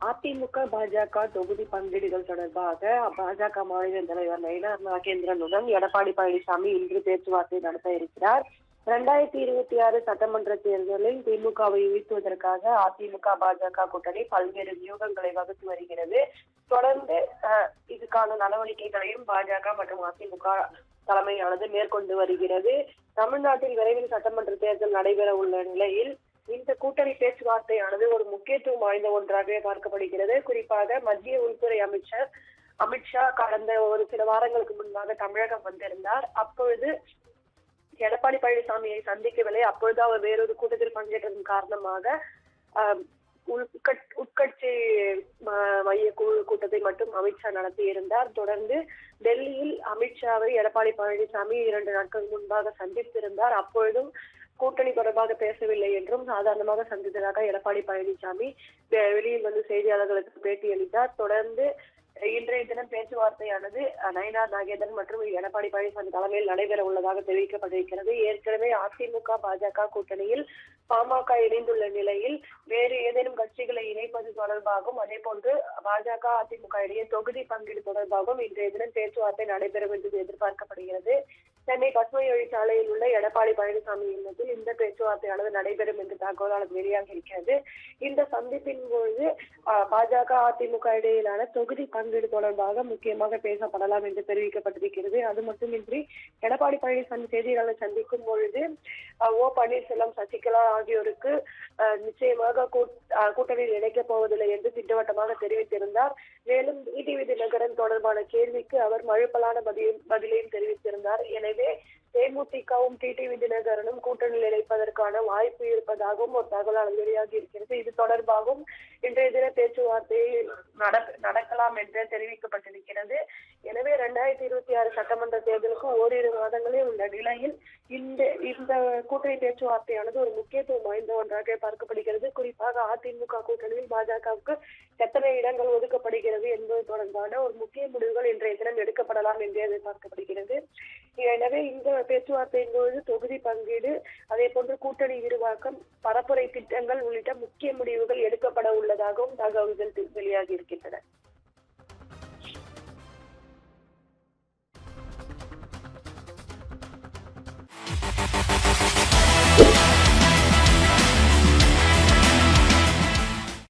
அதிமுக, பாஜக தொகுதி பங்கீடுகள் தொடர்பாக பாஜக மாநில தலைவர் நயினா நாகேந்திரனுடன் எடப்பாடி பழனிசாமி இன்று பேச்சுவார்த்தை நடத்த இருக்கிறார். 2026 சட்டமன்ற தேர்தலில் திமுகவை வீழ்த்துவதற்காக அதிமுக, பாஜக கூட்டணி பல்வேறு வியூகங்களை வகுத்து வருகிறது. தொடர்ந்து இதுக்கான நடவடிக்கைகளையும் பாஜக மற்றும் அதிமுக தலைமையானது மேற்கொண்டு வருகிறது. தமிழ்நாட்டில் விரைவில் சட்டமன்ற தேர்தல் நடைபெற உள்ள நிலையில் இந்த கூட்டணி பேச்சுவார்த்தையானது ஒரு முக்கியத்துவம் வாய்ந்த ஒன்றாகவே பார்க்கப்படுகிறது. குறிப்பாக மத்திய உள்துறை அமைச்சர் அமித்ஷா கடந்த ஒரு சில வாரங்களுக்கு முன்பாக தமிழகம் வந்திருந்தார். அப்பொழுது எடப்பாடி பழனிசாமியை சந்திக்கவில்லை. அப்பொழுது அவர் வேறொரு கூட்டத்தில் பங்கேற்றதன் காரணமாக உட்கட்சி மைய குழு கூட்டத்தை மட்டும் அமித்ஷா நடத்தி இருந்தார். தொடர்ந்து டெல்லியில் அமித்ஷாவை எடப்பாடி பழனிசாமி 2 நாட்கள் முன்பாக சந்தித்திருந்தார். அப்பொழுதும் கூட்டணி தொடர்பாக பேசவில்லை என்றும் சாதாரணமாக சந்தித்ததாக எடப்பாடி பழனிசாமி வெளியில் வந்து செய்தியாளர்களுக்கு பேட்டி அளித்தார். தொடர்ந்து இன்றைய தினம் பேச்சுவார்த்தையானது நயினா நாகேந்திரன் மற்றும் எடப்பாடி பழனிசாமி தலைமையில் நடைபெற உள்ளதாக தெரிவிக்கப்பட்டிருக்கிறது. ஏற்கனவே அதிமுக, பாஜக கூட்டணியில் பாமக இணைந்துள்ள நிலையில் வேறு ஏதேனும் கட்சிகளை இணைப்பது தொடர்பாகவும் அதே போன்று பாஜக, அதிமுக இடையே தொகுதி பங்கீடு தொடர்பாகவும் இன்றைய தினம் பேச்சுவார்த்தை நடைபெறும் என்று எதிர்பார்க்கப்படுகிறது. சென்னை பசுமை வழிச்சாலையில் உள்ள எடப்பாடி பழனிசாமி இல்லத்தில் இந்த பேச்சுவார்த்தையானது நடைபெறும் என்று தகவல் வெளியாகி இருக்கிறது. இந்த சந்திப்பின் பொழுது பாஜக, அதிமுக இடையிலான தொகுதி பங்கீடு தொடர்பாக முக்கியமாக பேசப்படலாம் என்று தெரிவிக்கப்பட்டிருக்கிறது. அது மட்டுமின்றி எடப்பாடி பழனிசாமி செய்தியாளர்களை சந்திக்கும் பொழுது ஓ பன்னீர்செல்வம், சசிகலா ஆகியோருக்கு நிச்சயமாக கூட்டணியில் இணைக்கப் போவதில்லை என்று திட்டவட்டமாக தெரிவித்திருந்தார். மேலும் டிடிவி தினகரன் தொடர்பான கேள்விக்கு அவர் மழுப்பலான பதிலையும் தெரிவித்திருந்தார். எனவே தேமுதிகவும் டிடிவி தினகரனும் கூட்டணியில் இணைப்பதற்கான வாய்ப்பு இருப்பதாகவும் ஒரு தகவல் வெளியாகி இருக்கிறது. இது தொடர்பாகவும் இன்றைய தின பேச்சுவார்த்தையில் நடக்கலாம் என்று தெரிவிக்கப்பட்டிருக்கிறது. எனவே 2026 சட்டமன்ற தேர்தலுக்கு ஓரிரு மாதங்களே உள்ள நிலையில் இந்த கூட்டணி பேச்சுவார்த்தையானது ஒரு முக்கியத்துவம் வாய்ந்த ஒன்றாக பார்க்கப்படுகிறது. குறிப்பாக அதிமுக கூட்டணியில் பாஜகவுக்கு எத்தனை இடங்கள் ஒதுக்கப்படுகிறது என்பது தொடர்பான ஒரு முக்கிய முடிவுகள் இன்றைய தினம் எடுக்கப்படலாம் என்று எதிர்பார்க்கப்படுகிறது. எனவே இந்த பேச்சுவார்த்தையின் போது தொகுதி பங்கீடு, அதே போன்று கூட்டணி விரிவாக்கம், பரப்புரை திட்டங்கள் உள்ளிட்ட முக்கிய முடிவுகள் எடுக்கப்பட உள்ளதாகவும் தகவல்கள் வெளியாகி இருக்கின்றன.